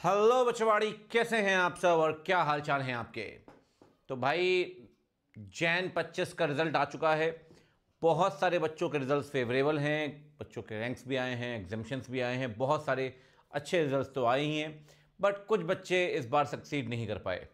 Hello बच्चवाड़ी, कैसे हैं आप सब और क्या हाल चाल हैं आपके। तो भाई जैन 25 का रिज़ल्ट आ चुका है। बहुत सारे बच्चों के रिज़ल्ट फेवरेबल हैं, बच्चों के रैंक्स भी आए हैं, एग्जामिशंस भी आए हैं, बहुत सारे अच्छे रिजल्ट्स तो आए ही हैं। बट कुछ बच्चे इस बार सक्सीड नहीं कर पाए।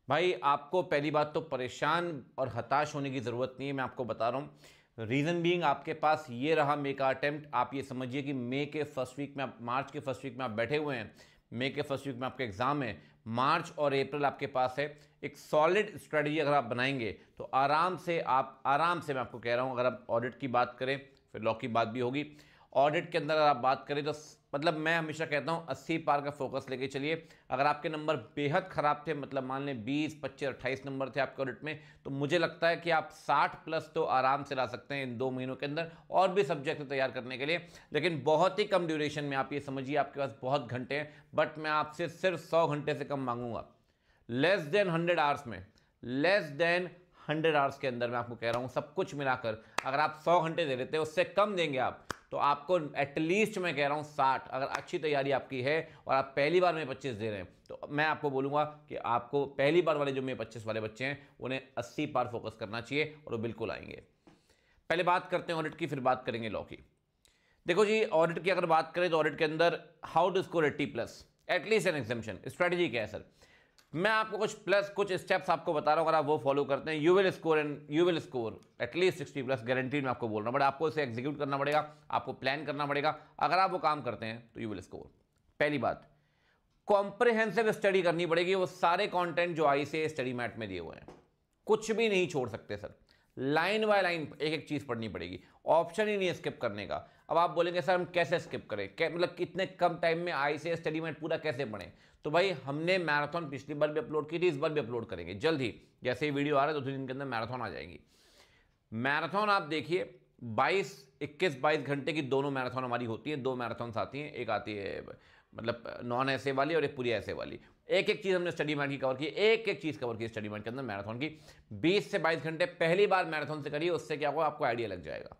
भाई आपको पहली बात तो परेशान और हताश होने की ज़रूरत नहीं है, मैं आपको बता रहा हूँ। रीज़न बीइंग आपके पास ये रहा मे का अटेम्प्ट। आप ये समझिए कि मई के फर्स्ट वीक में मार्च के फर्स्ट वीक में आप बैठे हुए हैं, मई के फर्स्ट वीक में आपके एग्जाम है, मार्च और अप्रैल आपके पास है। एक सॉलिड स्ट्रेटजी अगर आप बनाएंगे तो आराम से मैं आपको कह रहा हूँ, अगर आप ऑडिट की बात करें फिर लॉ की बात भी होगी। ऑडिट के अंदर अगर आप बात करें तो मतलब मैं हमेशा कहता हूँ 80 पार का फोकस लेके चलिए। अगर आपके नंबर बेहद खराब थे, मतलब मान लें 20, 25, 28 नंबर थे आपके ऑडिट में, तो मुझे लगता है कि आप 60 प्लस तो आराम से ला सकते हैं इन 2 महीनों के अंदर, और भी सब्जेक्ट तैयार करने के लिए। लेकिन बहुत ही कम ड्यूरेशन में, आप ये समझिए आपके पास बहुत घंटे हैं, बट मैं आपसे सिर्फ 100 घंटे से कम मांगूंगा। लेस देन 100 आवर्स में, लेस देन 100 आवर्स के अंदर मैं आपको कह रहा हूं, सब कुछ मिलाकर अगर आप 100 घंटे दे देते हैं, उससे कम देंगे आप, तो आपको एटलीस्ट मैं कह रहा हूं 60, अगर अच्छी तैयारी आपकी है और आप पहली बार में 25 दे रहे हैं, तो मैं आपको बोलूंगा कि आपको पहली बार वाले जो में 25 वाले बच्चे हैं उन्हें 80 पार फोकस करना चाहिए और वो बिल्कुल आएंगे। पहले बात करते हैं ऑडिट की, फिर बात करेंगे लॉ की। देखो जी, ऑडिट की अगर बात करें तो ऑडिट के अंदर how to score 80+ at least an examination, strategy क्या है सर। मैं आपको कुछ स्टेप्स आपको बता रहा हूं, अगर आप वो फॉलो करते हैं you will score at least 60+ guaranteed. मैं आपको बोल रहा हूं, बट आपको इसे एग्जीक्यूट करना पड़ेगा, आपको प्लान करना पड़ेगा। अगर आप वो काम करते हैं तो यू विल स्कोर। पहली बात, कॉम्प्रिहेंसिव स्टडी करनी पड़ेगी। वो सारे कंटेंट जो ICAS स्टडी मैट में दिए हुए हैं, कुछ भी नहीं छोड़ सकते सर, लाइन बाय लाइन एक एक चीज पढ़नी पड़ेगी, ऑप्शन ही नहीं है स्किप करने का। अब आप बोलेंगे सर हम कैसे स्किप करें, मतलब कितने कम टाइम में ICAS स्टडी मैट पूरा कैसे पढ़ें। तो भाई हमने मैराथन पिछली बार भी अपलोड की थी, इस बार भी अपलोड करेंगे जल्द ही। जैसे ही वीडियो आ रहा है 2-3 दिन के अंदर मैराथन आ जाएंगी। मैराथन आप देखिए 21 घंटे की दोनों मैराथन हमारी होती है। 2 मैराथन आती हैं, एक आती है मतलब नॉन ऐसे वाली और एक पूरी ऐसे वाली। एक एक चीज़ हमने स्टडी मैट की कवर की, एक एक चीज़ कवर की स्टडी मैट के अंदर मैराथन की। 20 से 22 घंटे पहली बार मैराथन से करिए, उससे क्या होगा आपको आइडिया लग जाएगा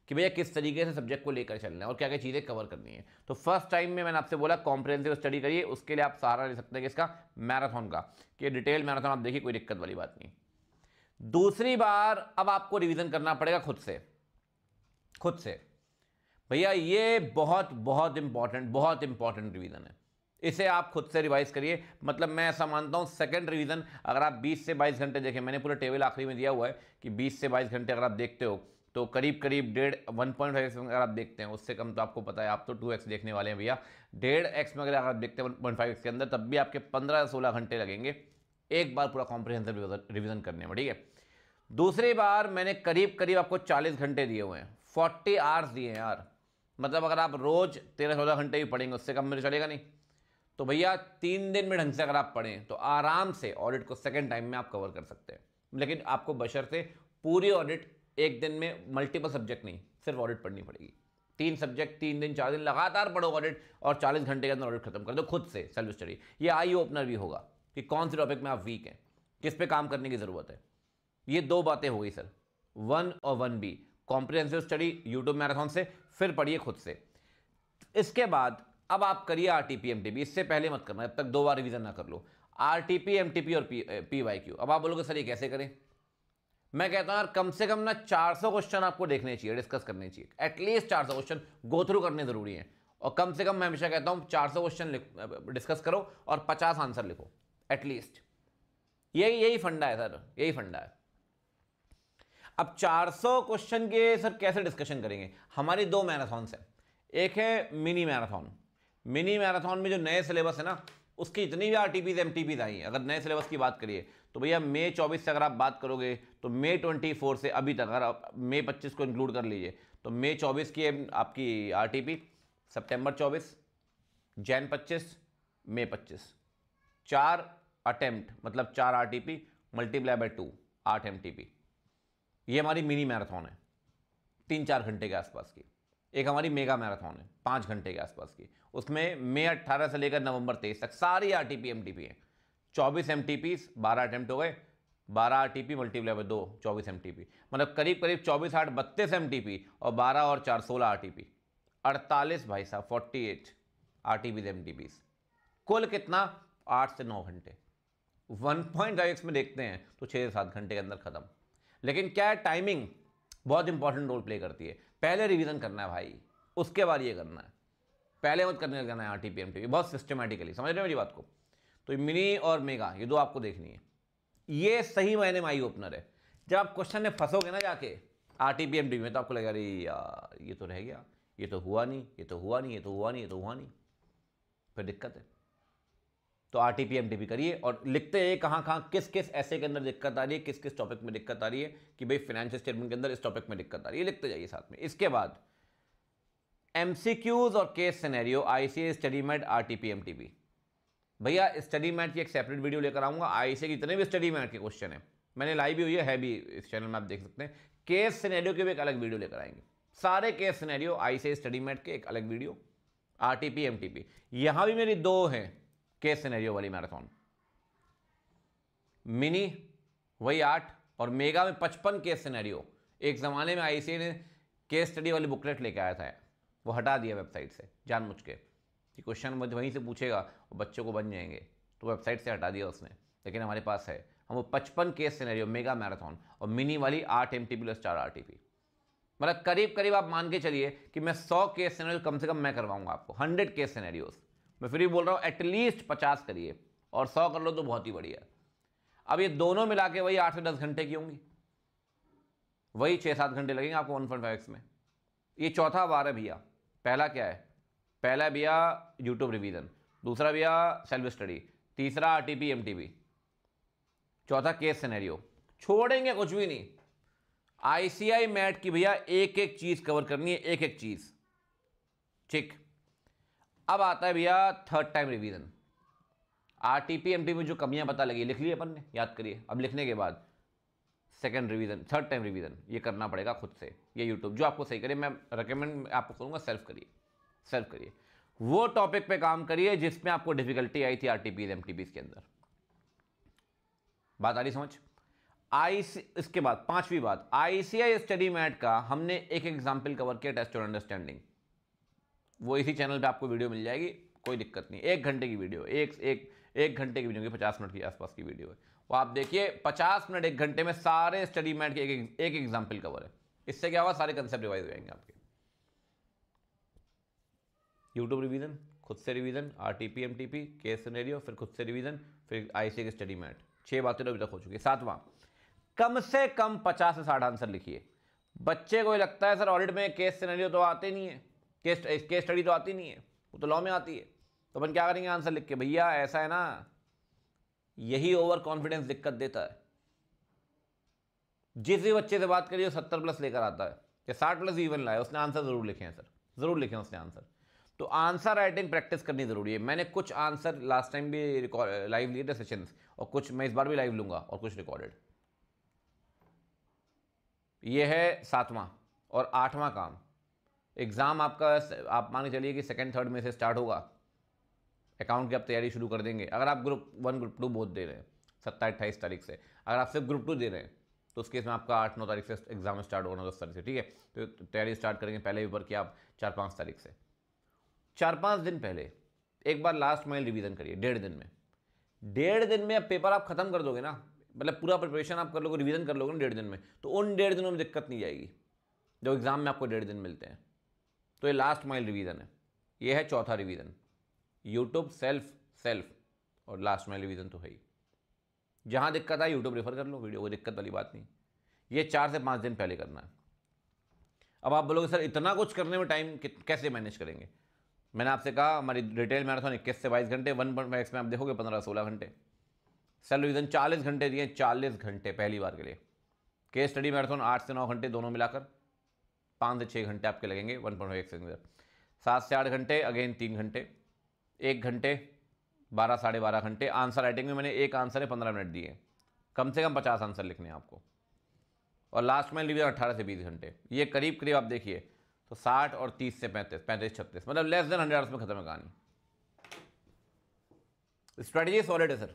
कि भैया किस तरीके से सब्जेक्ट को लेकर चलना है और क्या क्या चीज़ें कवर करनी है। तो फर्स्ट टाइम में मैंने आपसे बोला कॉम्प्रिहेंसिव स्टडी करिए, उसके लिए आप सहारा ले सकते हैं किसका, मैराथन का, कि डिटेल मैराथन आप देखिए, कोई दिक्कत वाली बात नहीं। दूसरी बार अब आपको रिवीजन करना पड़ेगा खुद से। भैया ये बहुत बहुत इंपॉर्टेंट रिवीजन है, इसे आप खुद से रिवाइज करिए। मतलब मैं ऐसा मानता हूं सेकंड रिवीजन अगर आप 20 से 22 घंटे देखें, मैंने पूरा टेबल आखिरी में दिया हुआ है कि 20 से 22 घंटे अगर आप देखते हो तो करीब 1.5x अगर आप देखते हैं, उससे कम तो आपको पता है, आप तो 2x देखने वाले हैं भैया। 1.5x में अगर आप देखते हैं 1.5x के अंदर, तब भी आपके 15 से 16 घंटे लगेंगे एक बार पूरा कॉम्प्रिहेंसिव रिवीजन करने में, ठीक है। दूसरी बार मैंने करीब आपको 40 घंटे दिए हुए हैं, 40 आवर्स दिए हैं यार। मतलब अगर आप रोज 13-14 घंटे भी पढ़ेंगे, उससे कम में चलेगा नहीं। तो भैया 3 दिन में ढंग से अगर आप पढ़ें तो आराम से ऑडिट को सेकंड टाइम में आप कवर कर सकते हैं। लेकिन आपको बशर्ते पूरी ऑडिट एक दिन में, मल्टीपल सब्जेक्ट नहीं, सिर्फ ऑडिट पढ़नी पड़ेगी। 3 सब्जेक्ट 3 दिन 4 दिन लगातार पढ़ो ऑडिट, और 40 घंटे के अंदर ऑडिट खत्म कर दो खुद से, सेल्फ स्टडी। ये आई ओपनर भी होगा कि कौन से टॉपिक में आप वीक हैं, किस पे काम करने की जरूरत है। ये 2 बातें हो गई सर, 1 और 1B। Comprehensive study YouTube marathon से, फिर पढ़िए खुद से। इसके बाद अब आप करिए RTP MTP, इससे पहले मत करना जब तक 2 बार रिवीजन ना कर लो। RTP MTP और PYQ। अब आप बोलोगे सर ये कैसे करें। मैं कहता हूं यार कम से कम ना 400 क्वेश्चन आपको देखने चाहिए, डिस्कस करने चाहिए, एटलीस्ट 400 क्वेश्चन गो थ्रू करने जरूरी है। और कम से कम मैं हमेशा कहता हूं 400 क्वेश्चन डिस्कस करो और 50 आंसर लिखो एटलीस्ट। यही फंडा है सर, यही फंडा है। अब 400 क्वेश्चन के सर कैसे डिस्कशन करेंगे। हमारी 2 मैराथन है, एक है मिनी मैराथन। मिनी मैराथन में जो नए सिलेबस है ना, उसकी जितनी भी RTPs MTPs आई हैं, अगर नए सिलेबस की बात करिए तो भैया मई 24 से अगर आप बात करोगे तो मई 24 से अभी तक, अगर आप मई 25 को इंक्लूड कर लीजिए तो मई 24 की आपकी RTP, सितंबर 24, जैन 25, मई 25, 4 अटेम्प्ट मतलब 4 RTP मल्टीप्लाई बाय 2, 8 MTP। ये हमारी मिनी मैराथन है 3-4 घंटे के आसपास की। एक हमारी मेगा मैराथन है 5 घंटे के आसपास की, उसमें मई 18 से लेकर नवंबर 23 तक सारी RTP MTP है। 24 MTPs, 12 अटेम्प्ट हो गए, 12 RTP मल्टीप्लाई बाय 2, 24 MTP, मतलब करीब 24 8 32 MTP, और 12 और 4 16 RTP, 48 भाई साहब, 48 RTPs MTPs। कुल कितना, 8 से 9 घंटे। 1.5x में देखते हैं तो 6 से 7 घंटे के अंदर खत्म। लेकिन क्या है, टाइमिंग बहुत इंपॉर्टेंट रोल प्ले करती है। पहले रिवीजन करना है भाई, उसके बाद ये करना है, पहले मत करने लगना है आरटीपी एमटीपी, बहुत सिस्टमैटिकली। समझ रहे हो मेरी बात को? तो मिनी और मेगा ये दो आपको देखनी है। ये सही मायने में आई ओपनर है। जब आप क्वेश्चन में फंसोगे ना जाके आरटीपी एमटीपी में, तो आपको लगेगा अरे यार ये तो रह गया, ये तो हुआ नहीं, ये तो हुआ नहीं, ये तो हुआ नहीं, ये तो हुआ नहीं, फिर दिक्कत है। तो आरटीपी एमटीपी करिए और लिखते हैं कहाँ कहाँ किस किस ऐसे के अंदर दिक्कत आ रही है, किस किस टॉपिक में दिक्कत आ रही है, कि भाई फाइनेंशियल स्टेटमेंट के अंदर इस टॉपिक में दिक्कत आ रही है, लिखते जाइए साथ में। इसके बाद एमसीक्यूज और case scenario, ICA study mat, RTP MTP. भैया स्टडी मैट की एक सेपरेट वीडियो लेकर आऊंगा। आईसीए के जितने भी स्टडी मैट के क्वेश्चन है मैंने लाइव भी हुई है भी इस चैनल में, आप देख सकते हैं। केस सिनेरियो के भी एक अलग वीडियो लेकर आएंगे, सारे case scenario ICA study mat के एक अलग वीडियो, आरटीपी एमटीपी। यहां भी मेरी 2 हैं केस सिनेरियो वाली मैराथन, मिनी वही 8 और मेगा में 55 केस सिनेरियो। एक ज़माने में आईसीए ने केस स्टडी वाली बुकलेट लेके आया था, वो हटा दिया वेबसाइट से जानबूझ के, कि क्वेश्चन वहीं से पूछेगा और बच्चों को बन जाएंगे, तो वेबसाइट से हटा दिया उसने। लेकिन हमारे पास है, हम वो 55 केस सिनेरियो मेगा मैराथन और मिनी वाली 8 एमटीपी प्लस 4 आरटीपी, मतलब करीब करीब आप मान के चलिए कि मैं 100 केस सिनेरियो कम से कम मैं करवाऊंगा आपको, 100 केस सिनेरियोस। मैं फिर भी बोल रहा हूँ एटलीस्ट 50 करिए, और 100 कर लो तो बहुत ही बढ़िया। अब ये दोनों मिला के वही 8 से 10 घंटे की होंगी, वही 6-7 घंटे लगेंगे आपको 1.5x में। ये चौथा वार है भैया। पहला क्या है, पहला भैया यूट्यूब रिवीजन, दूसरा भैया सेल्फ स्टडी, तीसरा आरटीपी एमटीपी, चौथा केस सिनेरियो। छोड़ेंगे कुछ भी नहीं। आईसीआई मैट की भैया एक एक चीज कवर करनी है, एक एक चीज, ठीक। अब आता है भैया third time revision. RTP MTP में जो कमियां पता लगी लिख ली अपन ने, याद करिए। अब लिखने के बाद second revision, third time revision ये करना पड़ेगा खुद से। ये यूट्यूब जो आपको सही करे, मैं रेकमेंड आपको करूंगा सेल्फ करिए, सेल्फ करिए। वो टॉपिक पे काम करिए जिसमें आपको डिफिकल्टी आई थी आरटीपी एमटीपी के अंदर। बात आ रही समझ? इसके बाद पांचवी बात, आईसीआई स्टडी मैट का हमने एक एग्जाम्पल कवर किया, टेस्ट और अंडरस्टैंडिंग। वो इसी चैनल पे आपको वीडियो मिल जाएगी, कोई दिक्कत नहीं। 1 घंटे की वीडियो, एक घंटे की वीडियो, 50 मिनट के आसपास की वीडियो है। वो आप देखिए 50 मिनट 1 घंटे में सारे स्टडी मैट के एक एग्जाम्पल कवर है। इससे क्या होगा, सारे कंसेप्ट रिवाइज हो जाएंगे आपके। यूट्यूब रिवीजन, खुद से revision, RTP MTP, case scenario, फिर खुद से रिवीजन, फिर आईसीए की स्टडी मैट। 6 बातें तो अभी तक हो चुकी है। 7वां, कम से कम 50 से 60 आंसर लिखिए। बच्चे को लगता है सर ऑडिट में केस सिनेरियो तो आते नहीं है, केस स्टडी तो आती नहीं है, वो तो लॉ में आती है, तो अपन क्या करेंगे आंसर लिख के? भैया ऐसा है ना, यही ओवर कॉन्फिडेंस दिक्कत देता है। जिस भी बच्चे से बात करिए 70+ लेकर आता है या 60+ इवन लाया, उसने आंसर जरूर लिखे हैं सर, जरूर लिखे हैं उसने आंसर। तो आंसर राइटिंग प्रैक्टिस करनी जरूरी है। मैंने कुछ आंसर लास्ट टाइम भी लाइव लिए थे सेशंस, और कुछ मैं इस बार भी लाइव लूंगा, और कुछ रिकॉर्डेड। ये है 7वां। और 8वां काम, एग्जाम आपका आप मान के चलिए कि 2nd 3rd में से स्टार्ट होगा, अकाउंट की आप तैयारी शुरू कर देंगे। अगर आप ग्रुप 1 ग्रुप 2 बोथ दे रहे हैं 27-28 तारीख से, अगर आप सिर्फ ग्रुप 2 दे रहे हैं तो उस केस में आपका 8-9 तारीख से एग्जाम स्टार्ट होगा, 10 तारीख से, ठीक है। तो तैयारी स्टार्ट करेंगे पहले पेपर की आप 4-5 तारीख से। 4-5 दिन पहले एक बार लास्ट माइल रिवीजन करिए, 1.5 दिन में। 1.5 दिन में अब पेपर आप खत्म कर दोगे ना, मतलब पूरा प्रिपरेशन आप कर लोगे, रिवीजन कर लोगे ना 1.5 दिन में, तो उन 1.5 दिनों में दिक्कत नहीं आएगी जो एग्जाम में आपको 1.5 दिन मिलते हैं। तो ये लास्ट माइल रिवीजन है, ये है चौथा रिवीजन। यूट्यूब, सेल्फ और लास्ट माइल रिवीजन तो है ही। जहां दिक्कत आए यूट्यूब रेफर कर लो वीडियो, कोई दिक्कत वाली बात नहीं। ये 4 से 5 दिन पहले करना है। अब आप बोलोगे सर इतना कुछ करने में टाइम कैसे मैनेज करेंगे? मैंने आपसे कहा हमारी रिटेल मैराथन 21 से 22 घंटे, 1.5x में आप देखोगे 15-16 घंटे। सेल्फ रिवीजन 40 घंटे दिए, 40 घंटे पहली बार के लिए। केस स्टडी मैराथन 8 से 9 घंटे, दोनों मिलाकर 5 से 6 घंटे आपके लगेंगे 1.5x के अंदर। 7 से 8 घंटे, अगेन 3 घंटे, 1 घंटे, 12-12.5 घंटे। आंसर राइटिंग में मैंने एक आंसर है 15 मिनट दिए, कम से कम 50 आंसर लिखने हैं आपको। और लास्ट में रिवीजन 18 से 20 घंटे। ये करीब करीब आप देखिए तो 60 और 30 से 35-36, मतलब लेस देन 100 आवर्स में खत्म है कहानी। स्ट्रेटेजी सॉलिड है सर,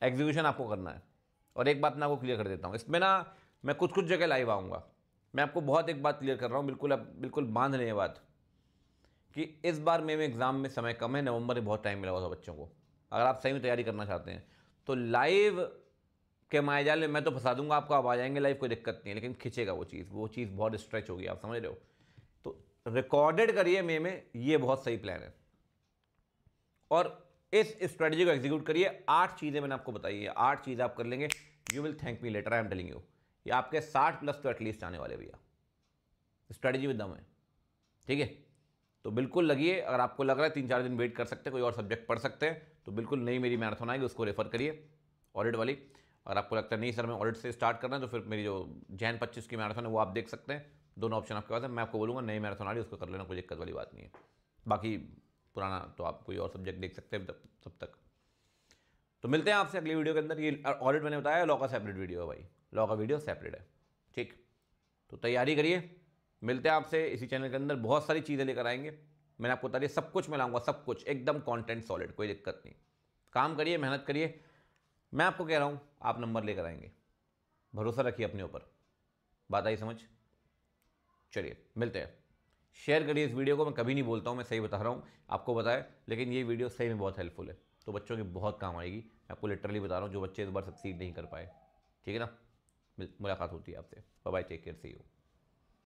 एग्जीक्यूशन आपको करना है। और एक बात मैं आपको क्लियर कर देता हूँ, इसमें ना मैं कुछ जगह लाइव आऊँगा, मैं आपको बहुत एक बात क्लियर कर रहा हूँ, बिल्कुल बांध लें ये बात कि इस बार में एग्ज़ाम में समय कम है, नवंबर में बहुत टाइम मिला हुआ था बच्चों को। अगर आप सही में तैयारी करना चाहते हैं तो लाइव के मायाजाल में मैं तो फंसा दूंगा आपको, आप आ जाएंगे लाइव, कोई दिक्कत नहीं है, लेकिन खिंचेगा वो चीज़ बहुत स्ट्रेच होगी, आप समझ रहे हो। तो रिकॉर्डेड करिए मई में, ये बहुत सही प्लान है और इस स्ट्रेटजी को एग्जीक्यूट करिए। 8 चीज़ें मैंने आपको बताई है, 8 चीज़ें आप कर लेंगे, you will thank me later, I am telling you. ये आपके 60+ तो एटलीस्ट आने वाले भैया, स्ट्रेटजी विद दम है, ठीक है। तो बिल्कुल लगिए, अगर आपको लग रहा है 3-4 दिन वेट कर सकते हैं, कोई और सब्जेक्ट पढ़ सकते हैं, तो बिल्कुल नई मेरी मैराथन आएगी, उसको रेफर करिए, ऑडिट वाली। अगर आपको लगता है नहीं सर मैं ऑडिट से स्टार्ट करना है, तो फिर मेरी जो जैन 25 की मैराथन है वो आप देख सकते हैं, दोनों ऑप्शन आपके पास है। मैं आपको बोलूँगा नई मैराथन आ रही है, उसको कर लेना, कोई दिक्कत वाली बात नहीं है। बाकी पुराना तो आप कोई और सब्जेक्ट देख सकते हैं तब तक। तो मिलते हैं आपसे अगली वीडियो के अंदर। ये ऑडिट मैंने बताया लॉ का सेपरेट वीडियो है भाई, लॉ का वीडियो सेपरेट है, ठीक। तो तैयारी करिए, मिलते हैं आपसे इसी चैनल के अंदर, बहुत सारी चीज़ें लेकर आएंगे। मैंने आपको बता दिया सब कुछ मैं लाऊंगा, सब कुछ एकदम कंटेंट सॉलिड, कोई दिक्कत नहीं। काम करिए, मेहनत करिए, मैं आपको कह रहा हूँ आप नंबर लेकर आएंगे, भरोसा रखिए अपने ऊपर। बात आई समझ? चलिए मिलते हैं। शेयर करिए इस वीडियो को, मैं कभी नहीं बोलता हूँ, मैं सही बता रहा हूँ, आपको बताया, लेकिन ये वीडियो सही में बहुत हेल्पफुल है, तो बच्चों की बहुत काम आएगी। मैं आपको लिटरली बता रहा हूँ, जो बच्चे इस बार सक्सीड नहीं कर पाए, ठीक है ना। मुलाकात होती है आपसे, bye bye, take care, see you.